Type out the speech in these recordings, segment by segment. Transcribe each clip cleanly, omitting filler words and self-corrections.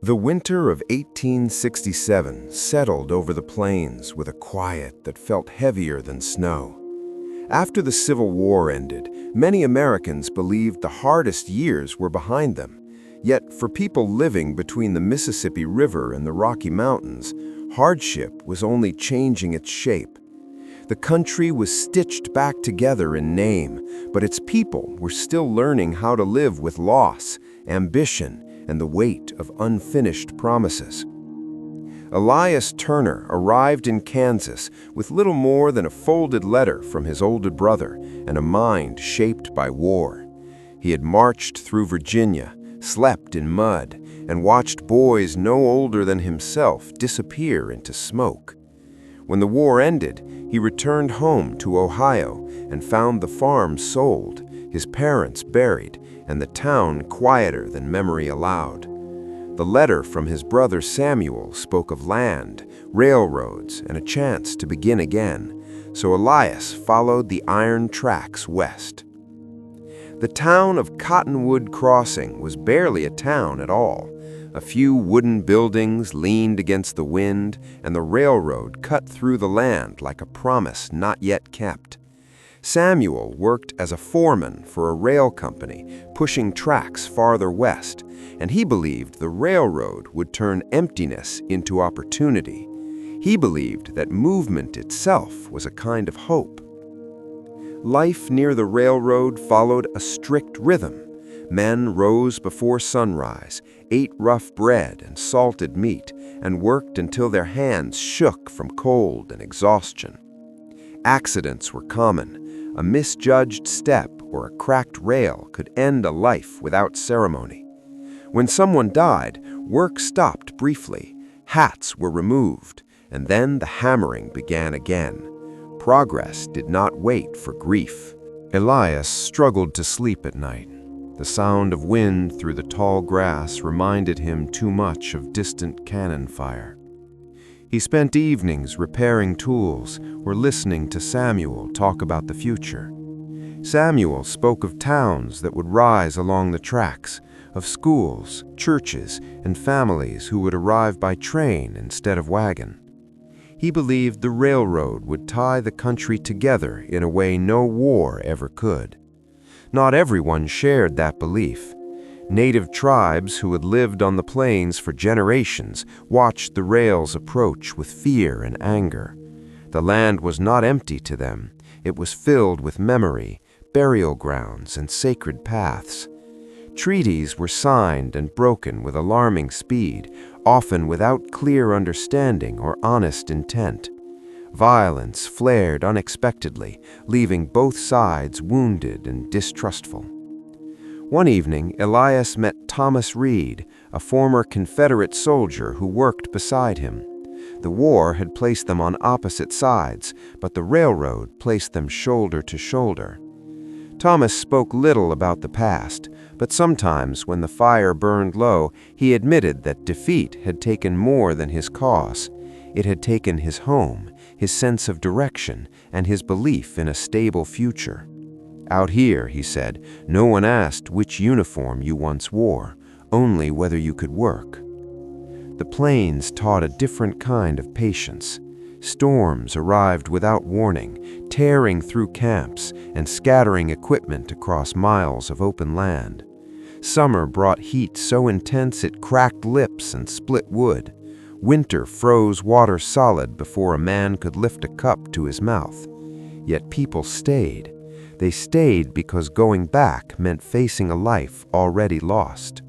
The winter of 1867 settled over the plains with a quiet that felt heavier than snow. After the Civil War ended, many Americans believed the hardest years were behind them. Yet, for people living between the Mississippi River and the Rocky Mountains, hardship was only changing its shape. The country was stitched back together in name, but its people were still learning how to live with loss, ambition, and the weight of unfinished promises. Elias Turner arrived in Kansas with little more than a folded letter from his older brother and a mind shaped by war. He had marched through Virginia, slept in mud, and watched boys no older than himself disappear into smoke. When the war ended, he returned home to Ohio and found the farm sold, his parents buried, and the town quieter than memory allowed. The letter from his brother Samuel spoke of land, railroads, and a chance to begin again, so Elias followed the iron tracks west. The town of Cottonwood Crossing was barely a town at all. A few wooden buildings leaned against the wind, and the railroad cut through the land like a promise not yet kept. Samuel worked as a foreman for a rail company, pushing tracks farther west, and he believed the railroad would turn emptiness into opportunity. He believed that movement itself was a kind of hope. Life near the railroad followed a strict rhythm. Men rose before sunrise, ate rough bread and salted meat, and worked until their hands shook from cold and exhaustion. Accidents were common. A misjudged step or a cracked rail could end a life without ceremony. When someone died, work stopped briefly, hats were removed, and then the hammering began again. Progress did not wait for grief. Elias struggled to sleep at night. The sound of wind through the tall grass reminded him too much of distant cannon fire. He spent evenings repairing tools or listening to Samuel talk about the future. Samuel spoke of towns that would rise along the tracks, of schools, churches, and families who would arrive by train instead of wagon. He believed the railroad would tie the country together in a way no war ever could. Not everyone shared that belief. Native tribes who had lived on the plains for generations watched the rails approach with fear and anger. The land was not empty to them. It was filled with memory, burial grounds, and sacred paths. Treaties were signed and broken with alarming speed, often without clear understanding or honest intent. Violence flared unexpectedly, leaving both sides wounded and distrustful. One evening, Elias met Thomas Reed, a former Confederate soldier who worked beside him. The war had placed them on opposite sides, but the railroad placed them shoulder to shoulder. Thomas spoke little about the past, but sometimes when the fire burned low, he admitted that defeat had taken more than his cause. It had taken his home, his sense of direction, and his belief in a stable future. Out here, he said, no one asked which uniform you once wore, only whether you could work. The plains taught a different kind of patience. Storms arrived without warning, tearing through camps and scattering equipment across miles of open land. Summer brought heat so intense it cracked lips and split wood. Winter froze water solid before a man could lift a cup to his mouth. Yet people stayed. They stayed because going back meant facing a life already lost.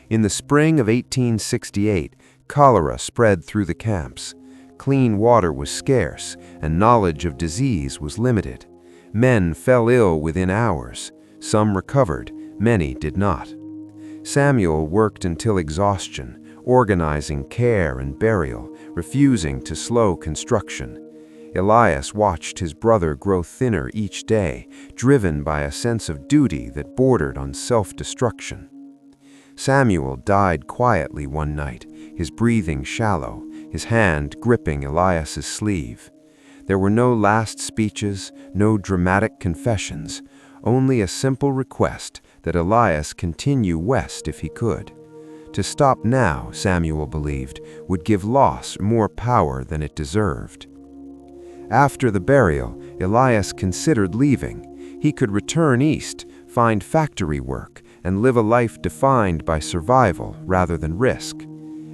In the spring of 1868, cholera spread through the camps. Clean water was scarce, and knowledge of disease was limited. Men fell ill within hours. Some recovered, many did not. Samuel worked until exhaustion, organizing care and burial, refusing to slow construction. Elias watched his brother grow thinner each day, driven by a sense of duty that bordered on self-destruction. Samuel died quietly one night, his breathing shallow, his hand gripping Elias's sleeve. There were no last speeches, no dramatic confessions, only a simple request that Elias continue west if he could. To stop now, Samuel believed, would give loss more power than it deserved. After the burial, Elias considered leaving. He could return east, find factory work, and live a life defined by survival rather than risk.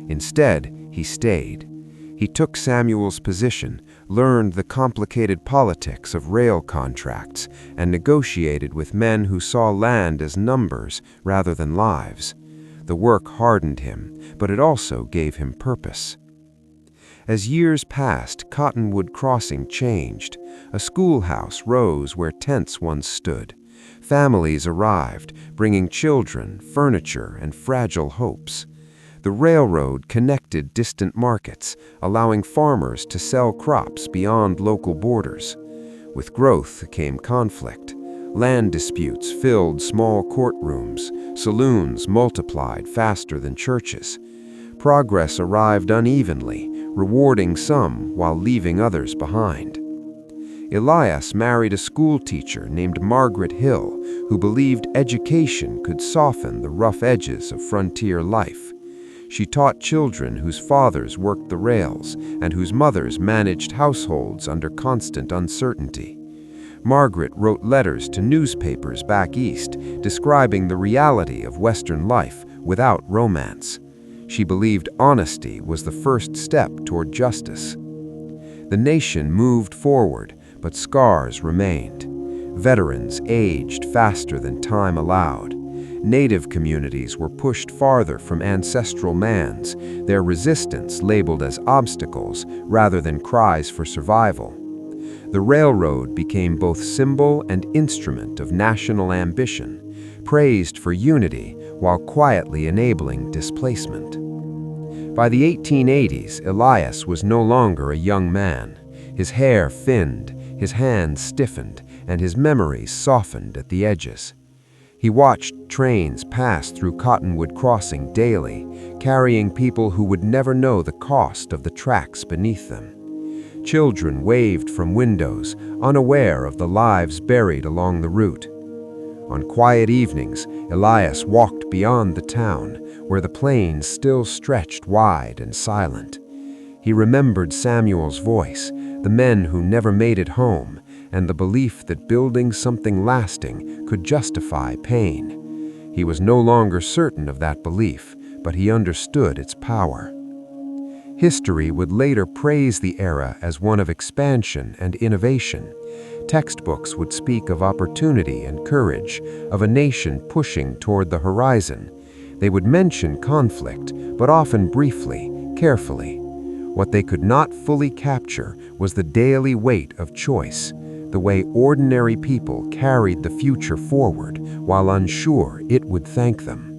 Instead, he stayed. He took Samuel's position, learned the complicated politics of rail contracts, and negotiated with men who saw land as numbers rather than lives. The work hardened him, but it also gave him purpose. As years passed, Cottonwood Crossing changed. A schoolhouse rose where tents once stood. Families arrived, bringing children, furniture, and fragile hopes. The railroad connected distant markets, allowing farmers to sell crops beyond local borders. With growth came conflict. Land disputes filled small courtrooms. Saloons multiplied faster than churches. Progress arrived unevenly, rewarding some while leaving others behind. Elias married a schoolteacher named Margaret Hill, who believed education could soften the rough edges of frontier life. She taught children whose fathers worked the rails and whose mothers managed households under constant uncertainty. Margaret wrote letters to newspapers back east, describing the reality of Western life without romance. She believed honesty was the first step toward justice. The nation moved forward, but scars remained. Veterans aged faster than time allowed. Native communities were pushed farther from ancestral lands, their resistance labeled as obstacles rather than cries for survival. The railroad became both symbol and instrument of national ambition, praised for unity while quietly enabling displacement. By the 1880s, Elias was no longer a young man. His hair thinned, his hands stiffened, and his memories softened at the edges. He watched trains pass through Cottonwood Crossing daily, carrying people who would never know the cost of the tracks beneath them. Children waved from windows, unaware of the lives buried along the route. On quiet evenings, Elias walked beyond the town, where the plains still stretched wide and silent. He remembered Samuel's voice, the men who never made it home, and the belief that building something lasting could justify pain. He was no longer certain of that belief, but he understood its power. History would later praise the era as one of expansion and innovation. Textbooks would speak of opportunity and courage, of a nation pushing toward the horizon. They would mention conflict, but often briefly, carefully. What they could not fully capture was the daily weight of choice, the way ordinary people carried the future forward while unsure it would thank them.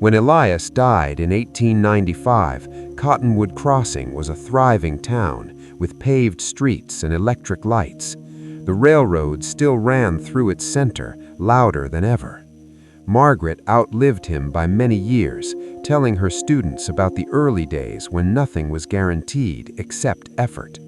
When Elias died in 1895, Cottonwood Crossing was a thriving town with paved streets and electric lights. The railroad still ran through its center, louder than ever. Margaret outlived him by many years, telling her students about the early days when nothing was guaranteed except effort.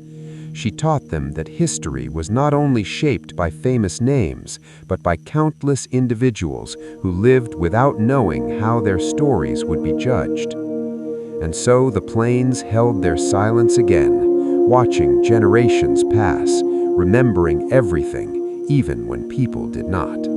She taught them that history was not only shaped by famous names, but by countless individuals who lived without knowing how their stories would be judged. And so the plains held their silence again, watching generations pass, remembering everything, even when people did not.